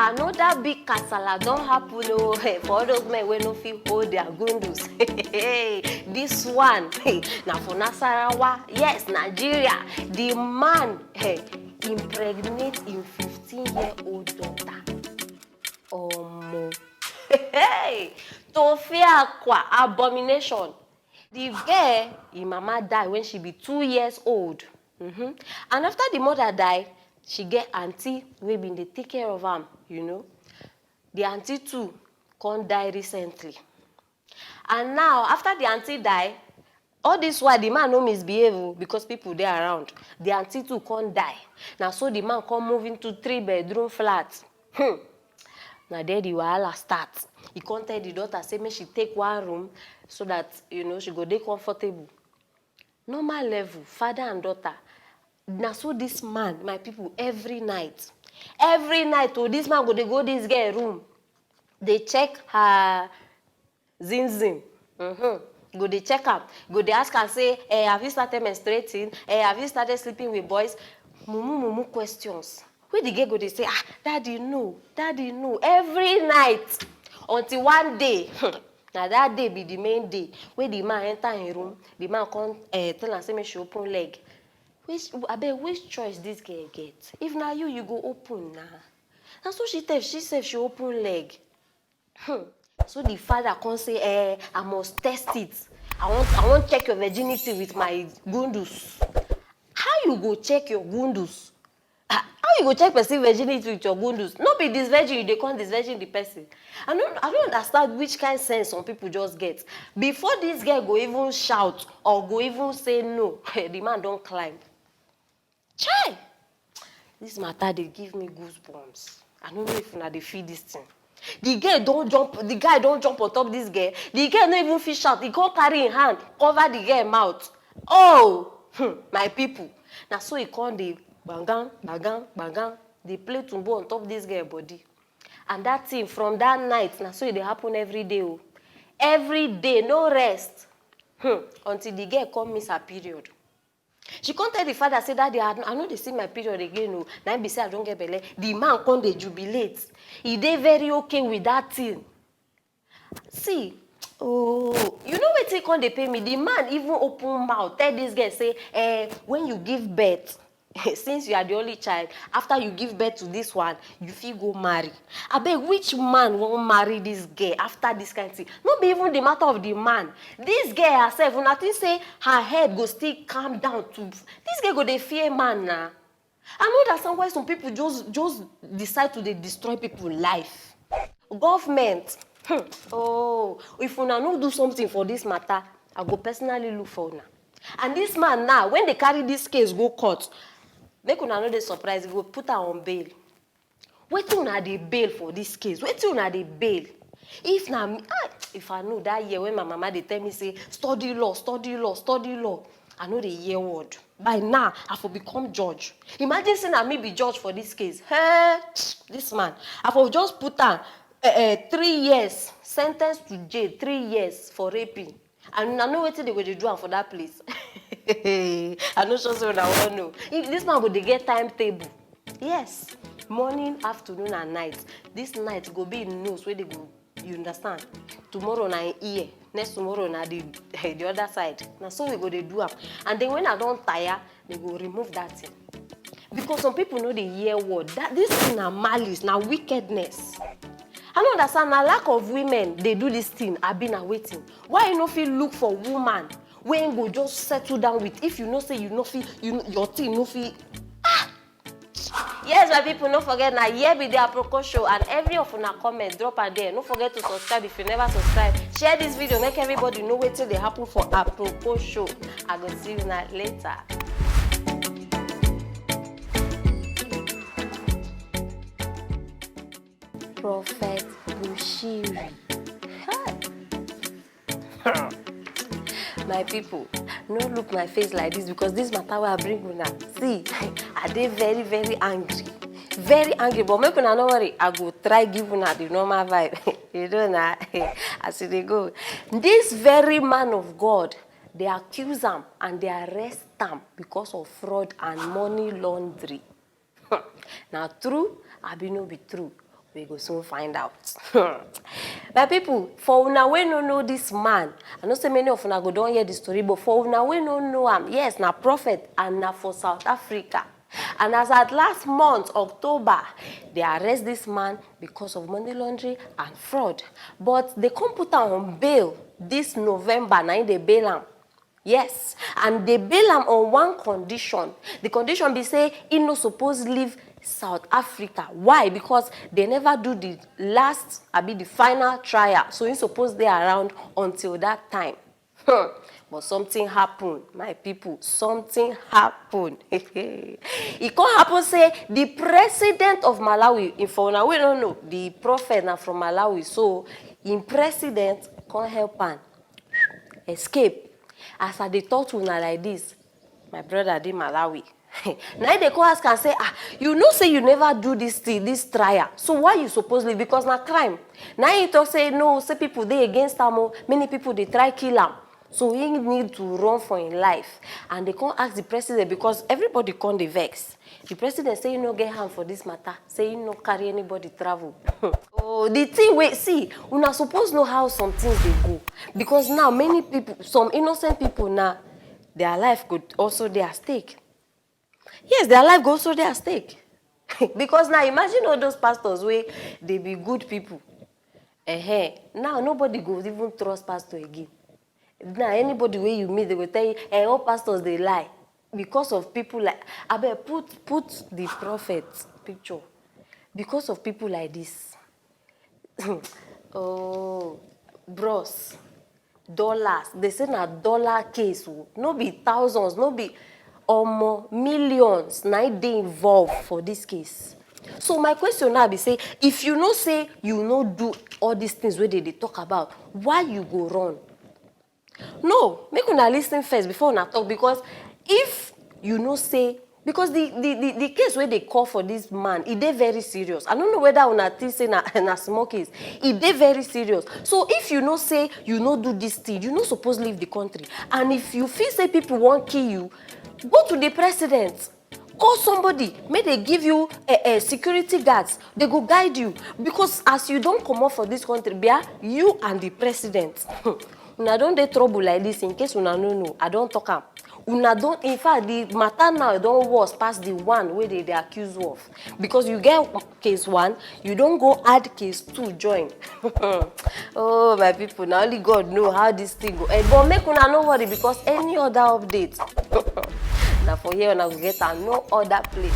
Another big kasala don't happen for all those men wey no fit hold their gundus. This one now for Nasarawa, yes, Nigeria. The man impregnate him 15-year-old daughter. Tofiakwa, abomination. The girl, his mama died when she be 2 years old. And after the mother died, she get auntie wey been dey take care of am, you know. The auntie too come die recently. And now, after the auntie die, all this while the man no misbehave because people dey around. The auntie too come die. Now so the man come move into 3-bedroom flat. Now there the wahala start. He come tell the daughter say make she take one room so that, you know, she go dey comfortable. Normal level, father and daughter. Now so this man, my people, every night, this man go this girl room. They check her zin. Go they check her. Go they ask her, say, have you started menstruating? Have you started sleeping with boys? Mumu questions. Where the girl go they say, daddy no. Every night. Until one day, now that day be the main day, where the man enter in room, the man come tell her, say, me she open leg. Which choice this girl get? If now you go open now. And so she said she open leg. So the father can say, I must test it. I want check your virginity with my gundus. How you go check your gundus? How you go check person virginity with your gundus? Not be this virgin, they can't this virgin the person. I don't understand which kind of sense some people just get. Before this girl go even shout or go even say no, the man don't climb. Chai! This matter, they give me goosebumps. I don't know if now they feel this thing. The guy don't jump on top this girl. The girl not even fish out. He can't carry in hand, cover the girl mouth. Oh, my people. Now so he can't the bangang. They play tumbo on top this girl body. And that thing from that night, now so it happen every day. Oh. Every day, no rest. Until the girl come miss her period. She can't tell the father, say, Daddy, I know they see my period again. No. Now be say I don't get belly. The man can't they jubilate. He dey very okay with that thing. See, you know what they can't they pay me? The man even open mouth, tell this girl, say, when you give birth, since you are the only child, after you give birth to this one, you feel go marry. I beg, which man won't marry this girl after this kind of thing? Not be even the matter of the man. This girl herself, when I think say her head go still calm down to this girl go they fear man now. I know that's why some people just decide to destroy people's life. Government, if una no do something for this matter, I go personally look for una. And this man now, when they carry this case go court, make una no dey surprise, go put her on bail. Wetin una dey bail for this case? Wetin una dey bail? If na me, if I know that year when my mama dey tell me say study law, I know the year word. By now, I for become judge. Imagine saying na me be judge for this case. Hey, this man, I for just put her 3 years, sentenced to jail, 3 years for raping. And I know what they go to do for that place. I know sure so I won't know. If this man go to get timetable. Yes. Morning, afternoon, and night. This night go be in news where they go. You understand? Tomorrow na in ear. Next tomorrow na the other side. Now so we go to do up. And then when I don't tire, they go remove that thing. Because some people know the year word. That this thing na malice, na wickedness. I don't understand. A lack of women, they do this thing. I've been waiting. Why you no feel look for woman when go just settle down with? If you know say you no feel, your thing no feel. Yes, my people, don't forget now. Here be the Aproko Show, and every of una comment drop a there. Don't forget to subscribe if you never subscribe. Share this video, make everybody know what they happen for Aproko Show. I go see you now later. Prophet Bushiri. My people, no look my face like this because this matter where I bring una. See, I dey very, very angry. Very angry, but make una no worry. I go try give una the normal vibe. You know na, as they go. This very man of God, they accuse him and they arrest him because of fraud and money laundering. Now true, I be no be true. We go soon find out. My people, for una we no know this man, I know say many of una go don hear the story, but for una we no know am, yes, na prophet and na for South Africa. And as at last month, October, they arrest this man because of money laundering and fraud. But they come put am on bail this November, na they bail am. Yes, and they bail am on one condition. The condition be say he no suppose leave South Africa. Why? Because they never do the last, the final trial. So he supposed they around until that time. But something happened, my people. Something happened. It can't happen. Say the president of Malawi, in Fauna, we don't know the prophet now from Malawi. So, in president can't help and escape. As I dey talk to una like this, my brother dey Malawi. Now they come ask and say, you know say you never do this trial. So why you suppose leave? Because na crime. Now he talk say no, say people they against am. Many people they try kill him. So he need to run for his life. And they can't ask the president because everybody can't dey vex. The president say you no get harm for this matter. Say you no carry anybody travel. Oh, the thing wait, see, we not supposed to know how some things they go. Because now many people, some innocent people now, their life could also be at stake. Yes, their life goes also at stake. Because now imagine all those pastors where they be good people. Now nobody goes even trust pastor again. Now anybody where you meet, they will tell you, all pastors they lie. Because of people like, I bet put the prophet picture. Because of people like this. Oh, bros, dollars. They say na dollar case. No be thousands, no be millions. Now they involved for this case. So my question now be say, if you know say you no do all these things where they talk about, why you go run? No, make una listen first before una talk, because if you know say, because the case where they call for this man, it dey very serious. I don't know whether una think say na small case. It dey very serious. So if you know say you no do this thing, you no suppose leave the country. And if you feel say people won't kill you, go to the president. Call somebody. May they give you security guards. They go guide you. Because as you don't come out for this country, you and the president. Una don't dey trouble like this in case una no know. I don't talk am. Una don't, in fact, the matter now don't worse past the one where they accuse you of. Because you get case 1, you don't go add case 2 join. Oh, my people, now only God know how this thing go. But make una no worry, because any other update, now for here, una go get no other place.